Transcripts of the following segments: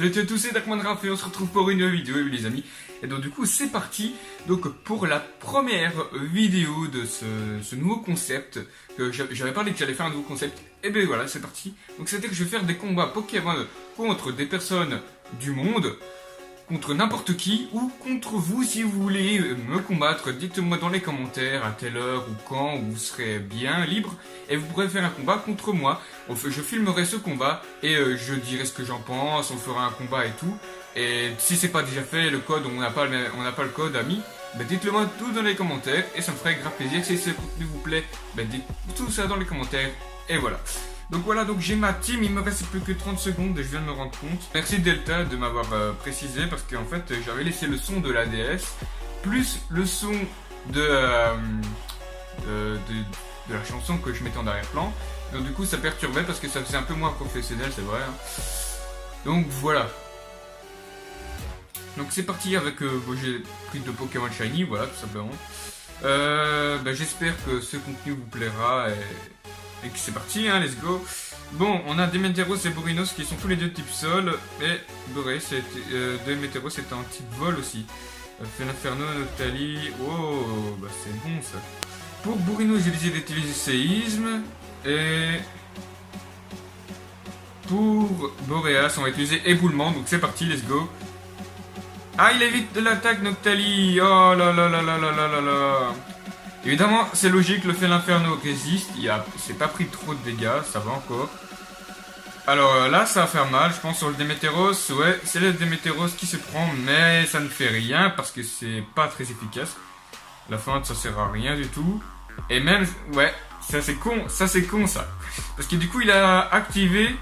salut à tous, c'est Darkmanraf et on se retrouve pour une nouvelle vidéo les amis. Et donc du coup c'est parti donc pour la première vidéo de ce nouveau concept que j'avais parlé que j'allais faire un nouveau concept. Et ben voilà c'est parti. Donc c'est-à-dire que je vais faire des combats Pokémon contre des personnes du monde, contre n'importe qui ou contre vous si vous voulez me combattre. Dites-moi dans les commentaires à telle heure ou quand vous serez bien libre et vous pourrez faire un combat contre moi. Je filmerai ce combat et je dirai ce que j'en pense, on fera un combat et tout. Et si c'est pas déjà fait, le code, on n'a pas le code ami, ben dites-le moi tout dans les commentaires et ça me ferait grave plaisir. Si ce contenu vous plaît, ben dites tout ça dans les commentaires et voilà. Donc voilà, donc j'ai ma team, il me reste plus que 30 secondes et je viens de me rendre compte. Merci Delta de m'avoir précisé parce qu'en fait j'avais laissé le son de la DS plus le son de la chanson que je mettais en arrière-plan. Donc du coup ça perturbait parce que ça faisait un peu moins professionnel, c'est vrai. Hein. Donc voilà. Donc c'est parti avec, j'ai pris de Pokémon Shiny, voilà tout simplement. J'espère que ce contenu vous plaira et que c'est parti, hein, let's go. Bon, on a Demeteros et Borinos qui sont tous les deux type sol, et Demeteros est un type vol aussi. Felinferno, Noctali, oh, bah c'est bon ça. Pour Borinos, j'ai décidé d'utiliser séisme, et pour Boreas, on va utiliser éboulement, donc c'est parti, let's go. Ah, il évite de l'attaque Noctali, oh là là là là là là là là. Évidemment, c'est logique, le Felinferno résiste, c'est pas pris trop de dégâts, ça va encore. Alors là, ça va faire mal, je pense sur le Demeteros, ouais, c'est le Demeteros qui se prend, mais ça ne fait rien parce que c'est pas très efficace. La feinte, ça sert à rien du tout. Et même, ouais, ça c'est con ça. Parce que du coup, il a activé,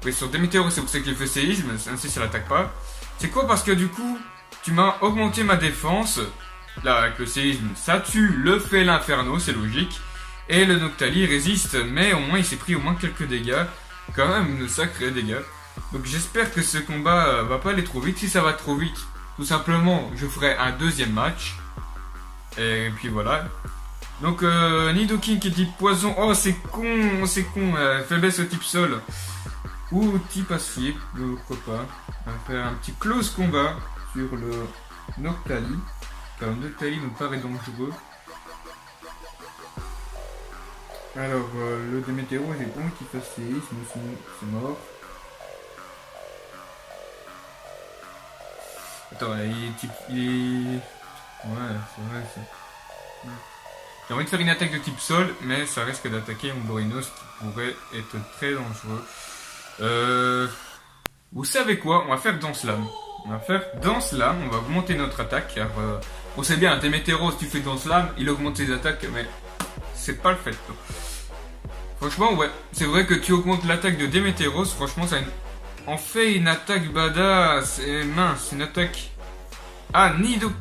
oui, sur Demeteros, c'est pour ça qu'il fait séisme, ainsi ça l'attaque pas. C'est quoi parce que du coup, tu m'as augmenté ma défense. Là, avec le séisme, ça tue le Felinferno, c'est logique. Et le Noctali résiste, mais au moins il s'est pris au moins quelques dégâts. Quand même, de sacrés dégâts. Donc j'espère que ce combat va pas aller trop vite. Si ça va trop vite, tout simplement, je ferai un deuxième match. Et puis voilà. Donc Nidoking qui dit poison. Oh, c'est con. Faiblesse au type sol. Ou type acier, pourquoi pas. On va faire un petit close combat sur le Noctali. Car le Noctali nous paraît dangereux. Alors, le Demeteros est bon qu'il fasse séisme, sinon c'est mort. Attends, il est... Ouais, c'est vrai, ça. J'ai envie de faire une attaque de type sol, mais ça risque d'attaquer mon Borinos qui pourrait être très dangereux. Vous savez quoi? On va faire Danse Lame. On va augmenter notre attaque, car on sait bien, un Demeteros, tu fais Danse Lame, il augmente ses attaques, mais c'est pas le fait. Quoi. Franchement, ouais, c'est vrai que tu augmentes l'attaque de Demeteros, franchement, ça en fait une attaque badass, c'est mince, une attaque... Ah, Nido...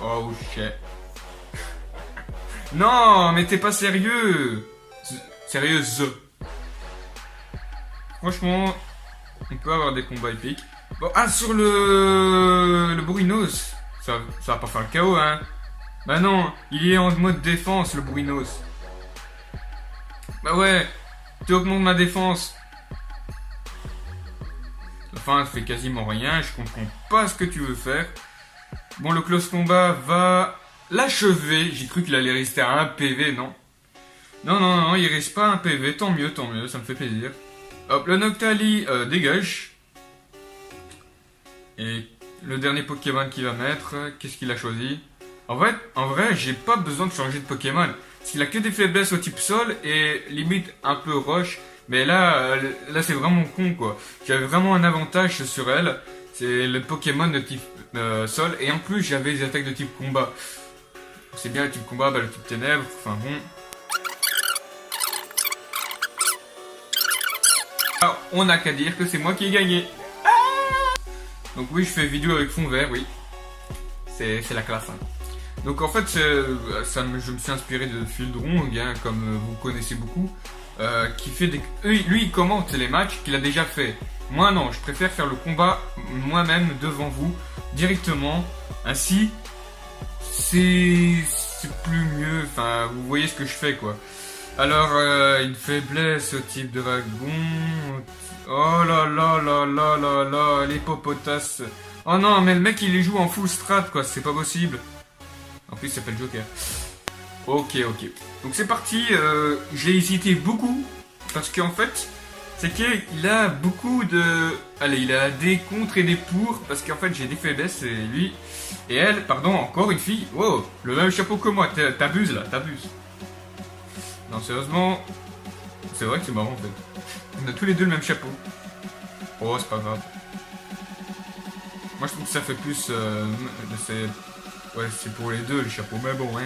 Oh, shit. Non, mais t'es pas sérieux. Sérieuse. Franchement, on peut avoir des combats épiques. Bon, ah, sur le Borinos, ça va pas faire le chaos, hein. Bah non, il est en mode défense, le Borinos. Bah ouais, tu augmentes ma défense. Enfin, ça fait quasiment rien, je comprends pas ce que tu veux faire. Bon, le close combat va l'achever. J'ai cru qu'il allait rester à 1 PV, non. Non, il reste pas à 1 PV, tant mieux, ça me fait plaisir. Hop, le Noctali dégage. Et le dernier Pokémon qu'il va mettre, qu'est-ce qu'il a choisi? En vrai, j'ai pas besoin de changer de Pokémon. Parce qu'il a que des faiblesses au type sol et limite un peu roche. Mais là c'est vraiment con quoi. J'avais vraiment un avantage sur elle. C'est le Pokémon de type sol. Et en plus, j'avais des attaques de type combat. C'est bien le type combat, le type ténèbres, enfin bon. Alors, on n'a qu'à dire que c'est moi qui ai gagné. Donc oui, je fais vidéo avec fond vert, oui. C'est la classe. Hein. Donc en fait, je me suis inspiré de Fildrong, hein, comme vous connaissez beaucoup, qui fait des... Lui, il commente les matchs qu'il a déjà fait. Moi non, je préfère faire le combat moi-même devant vous, directement. Ainsi, c'est plus mieux, enfin, vous voyez ce que je fais, quoi. Alors, une faiblesse au type dragon. Oh là là là là là là, les popotas. Oh non, mais le mec il les joue en full strat quoi, c'est pas possible. En plus il s'appelle Joker. Ok, ok. Donc c'est parti, j'ai hésité beaucoup. Parce qu'en fait, c'est qu'il a beaucoup de... Allez, il a des contre et des pour. Parce qu'en fait j'ai des faiblesses et lui... Et elle, pardon, encore une fille. Wow, le même chapeau que moi, t'abuses là, t'abuses. Non, sérieusement, c'est vrai que c'est marrant en fait. On a tous les deux le même chapeau. Oh, c'est pas grave. Moi je trouve que ça fait plus... Ouais, c'est pour les deux le chapeau, mais bon, hein.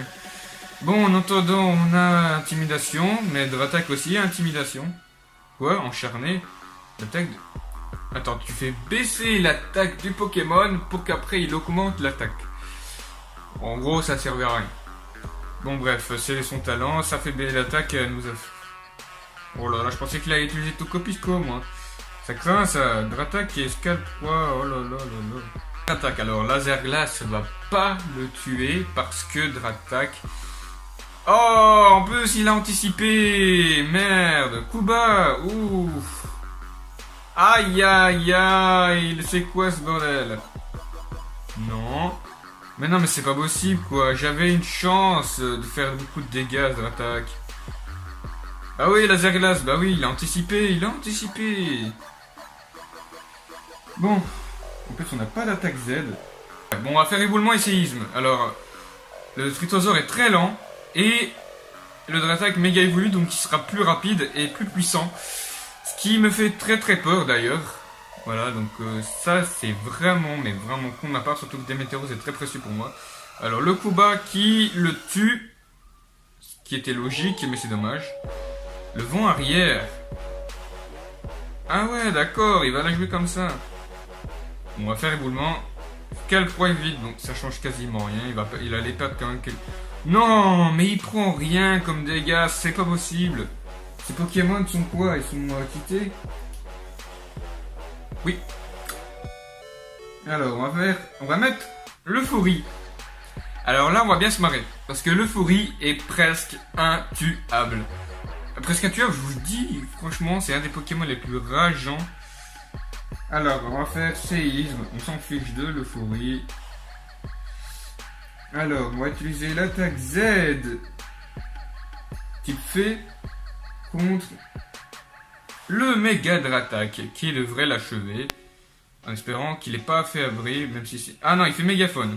Bon, en entendant, on a intimidation, mais Dratak aussi, intimidation. Quoi? Encharné? L'attaque... Attends, tu fais baisser l'attaque du Pokémon pour qu'après il augmente l'attaque. En gros, ça servait à rien. Bon bref, c'est son talent, ça fait baisser l'attaque, elle nous a... Oh là là, je pensais qu'il allait utiliser Tokopisco, moi. Ça craint ça, Dratak et Scalp 3, oh là là là là. Dratak, alors Laser Glace va pas le tuer parce que Dratak... Oh, en plus il a anticipé. Merde, Kuba, ouf. Aïe aïe aïe, c'est quoi ce bordel? Non. Mais non, mais c'est pas possible quoi, j'avais une chance de faire beaucoup de dégâts Dratak. Ah oui, Laser Glace, bah oui, il a anticipé, il a anticipé. Bon, en plus on n'a pas d'attaque Z. Bon, on va faire éboulement et séisme. Alors, le Stritosaur est très lent. Et le Dratak méga évolue, donc il sera plus rapide et plus puissant. Ce qui me fait très très peur d'ailleurs. Voilà, donc ça c'est vraiment, mais vraiment con de ma part, surtout que Démétéros est très précieux pour moi. Alors le Kuba qui le tue, ce qui était logique, mais c'est dommage. Le vent arrière. Ah ouais, d'accord, il va la jouer comme ça. Bon, on va faire éboulement. Quel point vide, donc ça change quasiment rien, il allait perdre quand même quelques... Non, mais il prend rien comme dégâts, c'est pas possible. Ces Pokémon sont quoi? Ils sont quittés? Oui. Alors, on va mettre le Fourie. Alors là, on va bien se marrer. Parce que le Fourie est presque intuable. Presque intuable, je vous dis, franchement, c'est un des Pokémon les plus rageants. Alors, on va faire séisme. On s'en fiche de le Fourie. Alors, on va utiliser l'attaque Z type fait contre le Méga Dratak qui devrait l'achever. En espérant qu'il n'ait pas fait abri, même si c'est... Ah non, il fait mégaphone.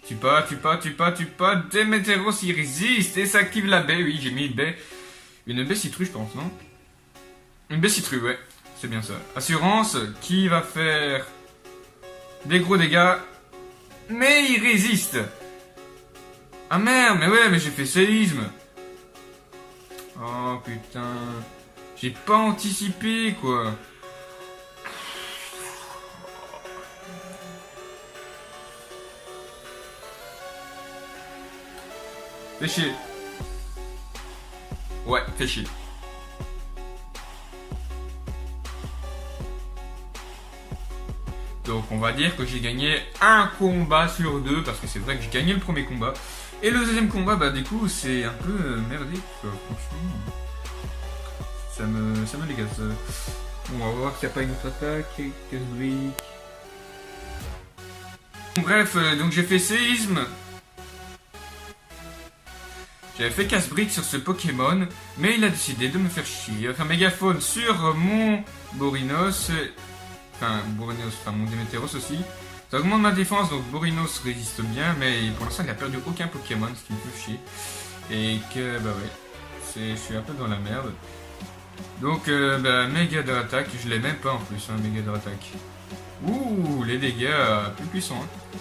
Tu pas. Démétéros, il résiste et s'active la baie. Oui, j'ai mis une baie. Une baie citru, je pense, non? Une baie citru, ouais. C'est bien ça. Assurance qui va faire des gros dégâts. Mais il résiste. Ah merde, mais ouais, mais j'ai fait séisme. Oh putain. J'ai pas anticipé, quoi. Fais chier. Ouais, fais chier. Donc on va dire que j'ai gagné un combat sur deux, parce que c'est vrai que j'ai gagné le premier combat. Et le deuxième combat, bah du coup, c'est un peu merdique, quoi, franchement. Ça me dégaze. Bon, on va voir qu'il n'y a pas une autre attaque, casse-brique. Bref, donc j'ai fait séisme. J'avais fait casse-brique sur ce Pokémon, mais il a décidé de me faire chier. Il va faire mégaphone sur mon Borinos. Enfin, mon Démétéros aussi. Ça augmente ma défense, donc Borinos résiste bien, mais pour l'instant il n'a perdu aucun Pokémon, ce qui me fait chier. Et que, bah ouais, je suis un peu dans la merde. Donc, méga d'attaque, je l'ai même pas en plus, hein, méga d'attaque. Ouh, les dégâts plus puissants. Hein.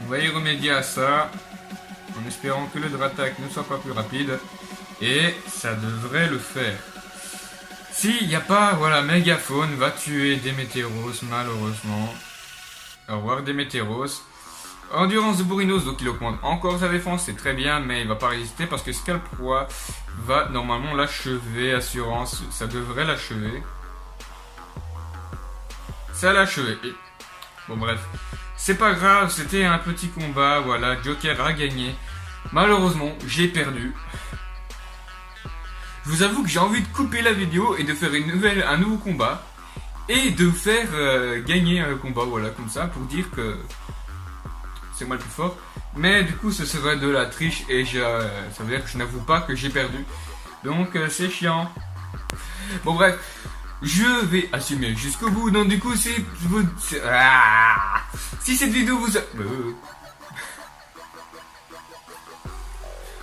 On va y remédier à ça, en espérant que le Dratak ne soit pas plus rapide. Et ça devrait le faire. S'il n'y a pas, voilà, Mégaphone va tuer Démétéros, malheureusement. Au revoir Démétéros. Endurance de Bourinos, donc il augmente encore sa défense, c'est très bien, mais il va pas résister parce que Scalproie va normalement l'achever. Assurance, ça devrait l'achever. Ça l'a achevé. Bon bref, c'est pas grave, c'était un petit combat, voilà, Joker a gagné. Malheureusement, j'ai perdu. Je vous avoue que j'ai envie de couper la vidéo et de faire un nouveau combat. Et de faire gagner un combat, voilà, comme ça, pour dire que c'est moi le plus fort. Mais du coup, ce serait de la triche et ça veut dire que je n'avoue pas que j'ai perdu. Donc, c'est chiant. Bon, bref, je vais assumer jusqu'au bout. Donc, du coup, si cette vidéo vous a...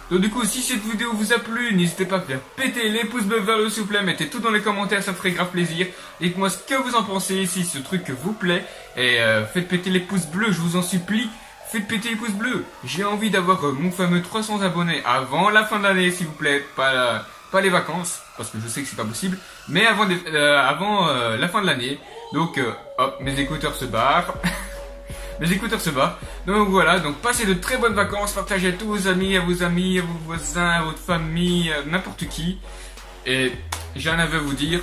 Donc du coup, si cette vidéo vous a plu, n'hésitez pas à faire péter les pouces bleus vers le s'il vous plaît, mettez tout dans les commentaires, ça me ferait grave plaisir. Dites-moi ce que vous en pensez, si ce truc vous plaît, et faites péter les pouces bleus, je vous en supplie, faites péter les pouces bleus. J'ai envie d'avoir mon fameux 300 abonnés avant la fin de l'année, s'il vous plaît, pas les vacances, parce que je sais que c'est pas possible, mais avant la fin de l'année. Donc hop, mes écouteurs se barrent. Mes écouteurs se barrent. Donc voilà, donc passez de très bonnes vacances, partagez à tous vos amis, à vos voisins, à votre famille, n'importe qui. Et j'ai un aveu à vous dire,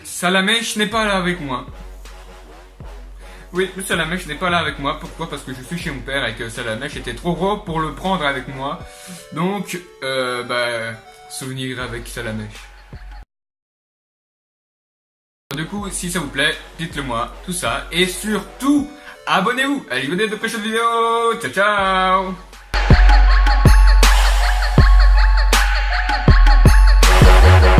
Salamèche n'est pas là avec moi. Oui, Salamèche n'est pas là avec moi. Pourquoi? Parce que je suis chez mon père et que Salamèche était trop gros pour le prendre avec moi. Donc, souvenir avec Salamèche. Du coup, si ça vous plaît, dites-le moi, tout ça. Et surtout, abonnez-vous. Allez, venez de prochaine vidéo. Ciao, ciao.